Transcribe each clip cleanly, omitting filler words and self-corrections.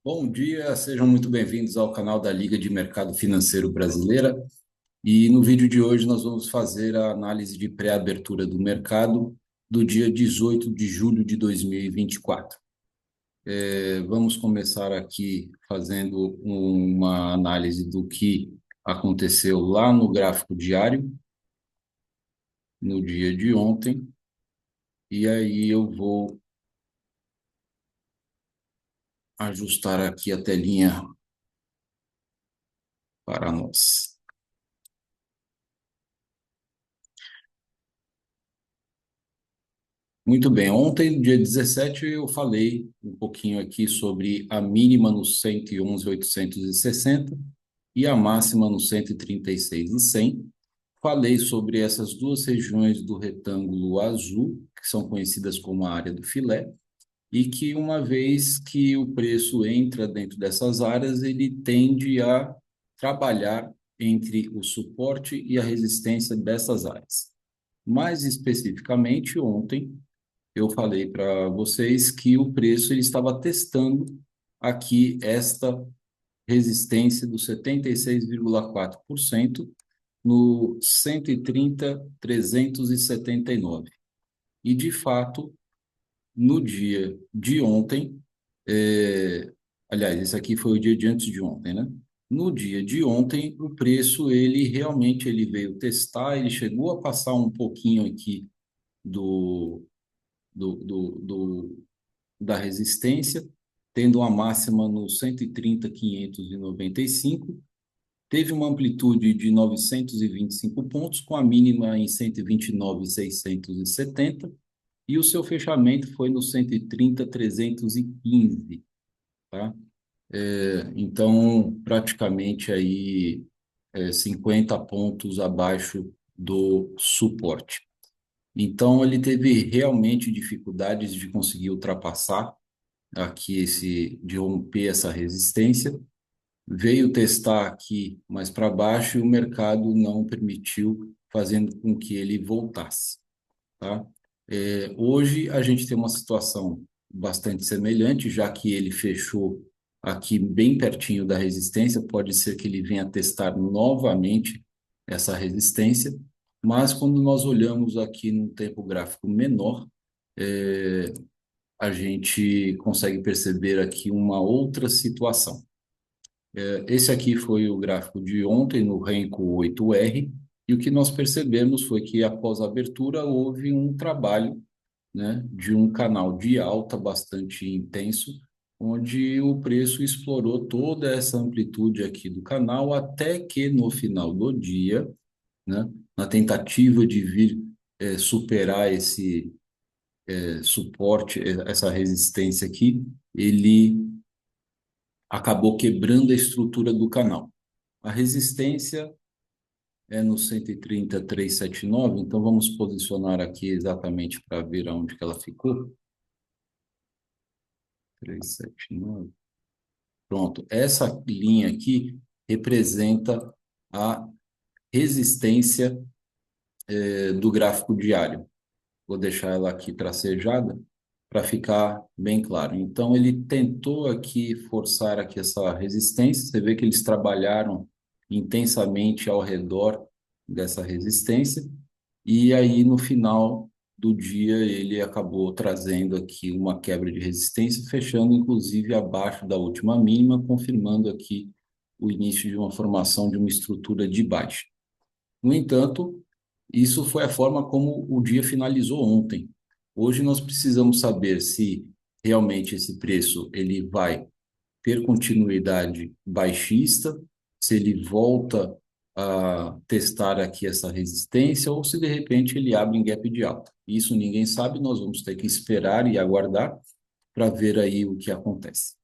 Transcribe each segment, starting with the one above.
Bom dia, sejam muito bem-vindos ao canal da Liga de Mercado Financeiro Brasileira. E no vídeo de hoje nós vamos fazer a análise de pré-abertura do mercado do dia 18 de julho de 2024. Vamos começar aqui fazendo uma análise do que aconteceu lá no gráfico diário, no dia de ontem, e aí eu vou ajustar aqui a telinha para nós. Muito bem, ontem, dia 17, eu falei um pouquinho aqui sobre a mínima no 111.860 e a máxima no 136.100. Falei sobre essas duas regiões do retângulo azul, que são conhecidas como a área do filé, e que uma vez que o preço entra dentro dessas áreas, ele tende a trabalhar entre o suporte e a resistência dessas áreas. Mais especificamente, ontem, eu falei para vocês que o preço ele estava testando aqui esta resistência do 76,4% no 130.379. E, de fato, no dia de ontem, aliás, esse aqui foi o dia de antes de ontem, né? No dia de ontem, o preço, ele realmente ele veio testar, ele chegou a passar um pouquinho aqui do, do, do, do da resistência, tendo uma máxima no 130.595, teve uma amplitude de 925 pontos, com a mínima em 129.670, e o seu fechamento foi no 130.315, tá? Então, praticamente aí 50 pontos abaixo do suporte. Então, ele teve realmente dificuldades de conseguir ultrapassar aqui de romper essa resistência, veio testar aqui mais para baixo e o mercado não permitiu, fazendo com que ele voltasse, tá? Hoje a gente tem uma situação bastante semelhante, já que ele fechou aqui bem pertinho da resistência, pode ser que ele venha testar novamente essa resistência, mas quando nós olhamos aqui num tempo gráfico menor, é, a gente consegue perceber aqui uma outra situação. Esse aqui foi o gráfico de ontem no Renko 8R, e o que nós percebemos foi que após a abertura houve um trabalho, né, de um canal de alta bastante intenso, onde o preço explorou toda essa amplitude aqui do canal, até que no final do dia, né, na tentativa de vir superar esse suporte, essa resistência aqui, ele acabou quebrando a estrutura do canal. A resistência é no 130.379, então vamos posicionar aqui exatamente para ver aonde que ela ficou. 379. Pronto, essa linha aqui representa a resistência do gráfico diário. Vou deixar ela aqui tracejada para ficar bem claro. Então, ele tentou aqui forçar aqui essa resistência. Você vê que eles trabalharam intensamente ao redor dessa resistência. E aí, no final do dia, ele acabou trazendo aqui uma quebra de resistência, fechando inclusive abaixo da última mínima, confirmando aqui o início de uma formação de uma estrutura de baixa. No entanto, isso foi a forma como o dia finalizou ontem. Hoje nós precisamos saber se realmente esse preço ele vai ter continuidade baixista, se ele volta a testar aqui essa resistência ou se de repente ele abre em gap de alta. Isso ninguém sabe, nós vamos ter que esperar e aguardar para ver aí o que acontece.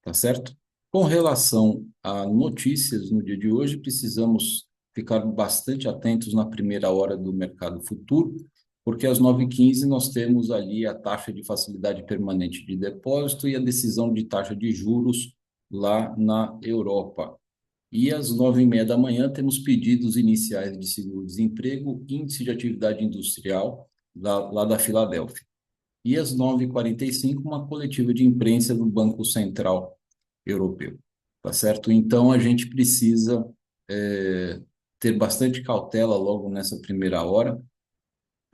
Tá certo? Com relação a notícias no dia de hoje, precisamos ficar bastante atentos na primeira hora do mercado futuro, porque às 9h15 nós temos ali a taxa de facilidade permanente de depósito e a decisão de taxa de juros lá na Europa. E às 9h30 da manhã temos pedidos iniciais de seguro-desemprego, índice de atividade industrial lá da Filadélfia. E às 9h45, uma coletiva de imprensa do Banco Central europeu, tá certo? Então, a gente precisa é, ter bastante cautela logo nessa primeira hora,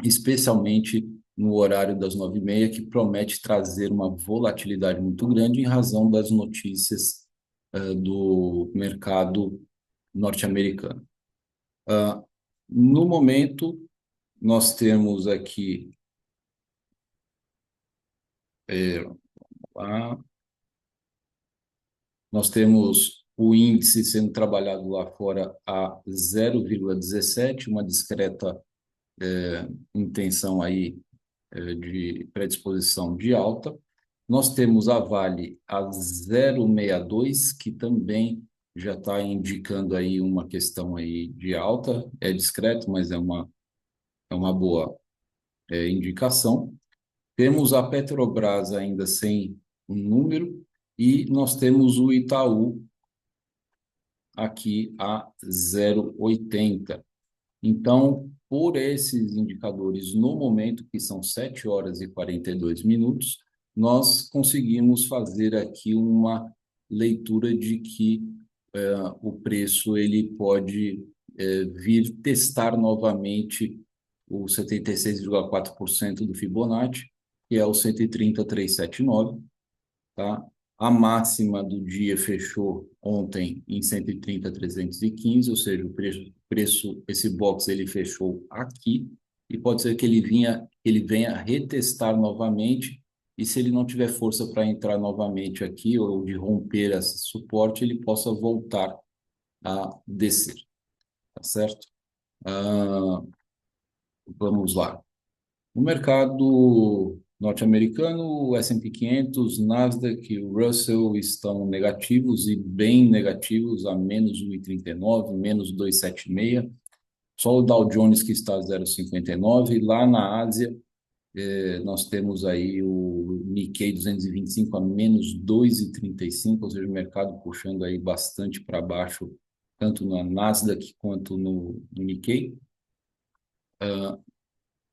especialmente no horário das 9h30, que promete trazer uma volatilidade muito grande em razão das notícias do mercado norte-americano. No momento, nós temos aqui a nós temos o índice sendo trabalhado lá fora a 0,17, uma discreta intenção aí de predisposição de alta. Nós temos a Vale a 0,62, que também já está indicando aí uma questão aí de alta. É discreto, mas é uma boa indicação. Temos a Petrobras ainda sem um número e nós temos o Itaú aqui a 0,80. Então, por esses indicadores, no momento que são 7 horas e 42 minutos, nós conseguimos fazer aqui uma leitura de que o preço ele pode vir testar novamente o 76,4% do Fibonacci, que é o 130,379, tá? A máxima do dia fechou ontem em 130,315, ou seja, esse box ele fechou aqui e pode ser que ele venha retestar novamente e se ele não tiver força para entrar novamente aqui ou de romper esse suporte, ele possa voltar a descer, tá certo? Ah, vamos lá. No mercado norte-americano, o S&P 500, Nasdaq e o Russell estão negativos e bem negativos, a menos 1,39, menos 2,76. Só o Dow Jones que está a 0,59. Lá na Ásia, nós temos aí o Nikkei 225 a menos 2,35, ou seja, o mercado puxando aí bastante para baixo, tanto na Nasdaq quanto no Nikkei.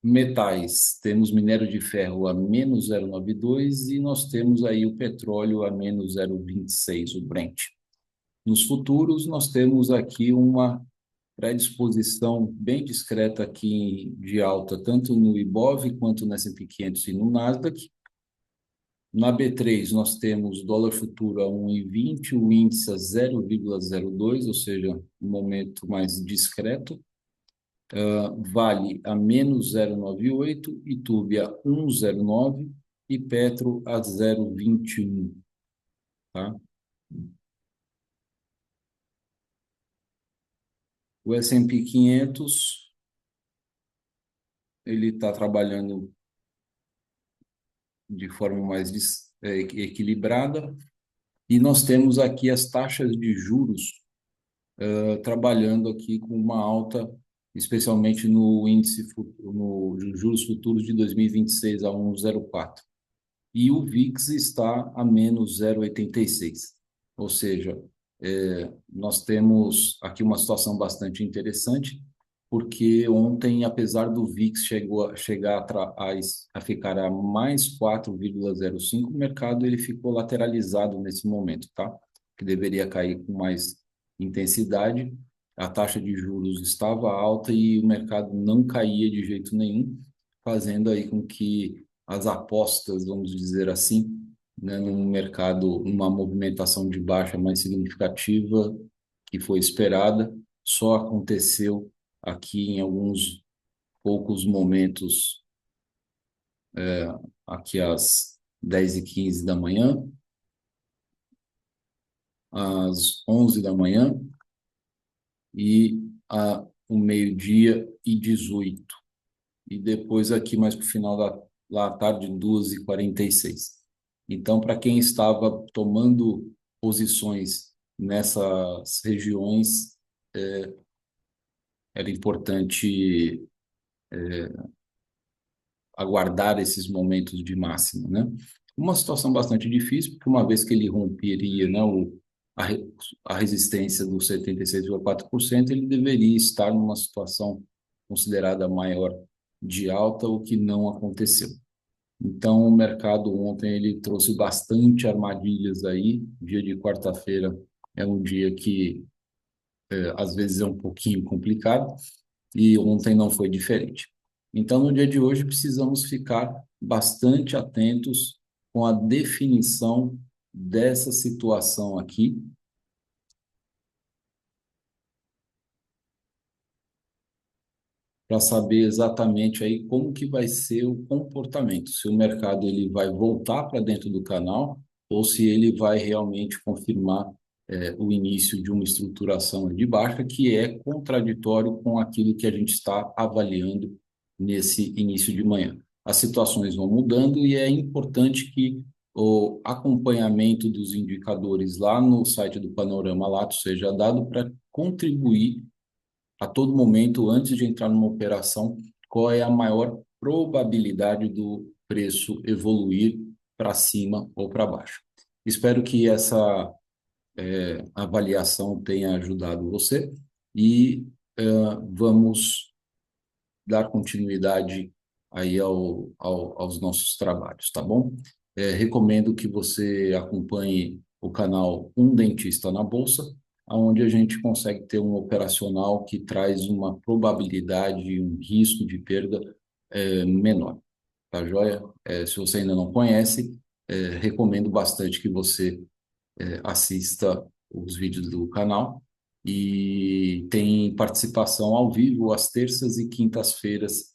Metais, temos minério de ferro a menos 0,92 e nós temos aí o petróleo a menos 0,26, o Brent. Nos futuros, nós temos aqui uma predisposição bem discreta aqui de alta, tanto no Ibov quanto no S&P 500 e no Nasdaq. Na B3, nós temos dólar futuro a 1,20, o índice a 0,02, ou seja, um momento mais discreto. Vale a menos 0,98, Itube a 1,09 e Petro a 0,21. Tá? O S&P 500 ele está trabalhando de forma mais equilibrada e nós temos aqui as taxas de juros trabalhando aqui com uma alta, especialmente no índice no juros futuros de 2026 a 1,04. E o VIX está a menos 0,86. Ou seja, nós temos aqui uma situação bastante interessante, porque ontem, apesar do VIX chegar a ficar a mais 4,05, o mercado ele ficou lateralizado nesse momento, tá? Que deveria cair com mais intensidade. A taxa de juros estava alta e o mercado não caía de jeito nenhum, fazendo aí com que as apostas, vamos dizer assim, né, num mercado, uma movimentação de baixa mais significativa que foi esperada, só aconteceu aqui em alguns poucos momentos, aqui às 10h15 da manhã, às 11 da manhã e o meio-dia e 18. E depois aqui mais para o final lá à tarde, 2h46. Então, para quem estava tomando posições nessas regiões, era importante aguardar esses momentos de máximo, né? Uma situação bastante difícil, porque uma vez que ele romperia, né, a, a resistência dos 76,4%, ele deveria estar numa situação considerada maior de alta, o que não aconteceu. Então, o mercado ontem ele trouxe bastante armadilhas aí. Dia de quarta-feira é um dia que às vezes é um pouquinho complicado e ontem não foi diferente. Então, no dia de hoje, precisamos ficar bastante atentos com a definição dessa situação aqui, para saber exatamente aí como que vai ser o comportamento, se o mercado ele vai voltar para dentro do canal ou se ele vai realmente confirmar o início de uma estruturação de baixa que é contraditório com aquilo que a gente está avaliando nesse início de manhã. As situações vão mudando e é importante que o acompanhamento dos indicadores lá no site do Panorama Lato seja dado para contribuir a todo momento, antes de entrar numa operação, qual é a maior probabilidade do preço evoluir para cima ou para baixo. Espero que essa avaliação tenha ajudado você e vamos dar continuidade aí aos nossos trabalhos, tá bom? Recomendo que você acompanhe o canal Um Dentista na Bolsa, onde a gente consegue ter um operacional que traz uma probabilidade e um risco de perda menor, tá joia? Se você ainda não conhece, recomendo bastante que você assista os vídeos do canal e tem participação ao vivo às terças e quintas-feiras,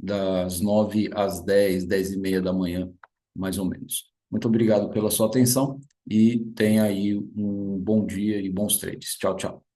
das 9 às 10, 10 e meia da manhã, mais ou menos. Muito obrigado pela sua atenção e tenha aí um bom dia e bons trades. Tchau, tchau.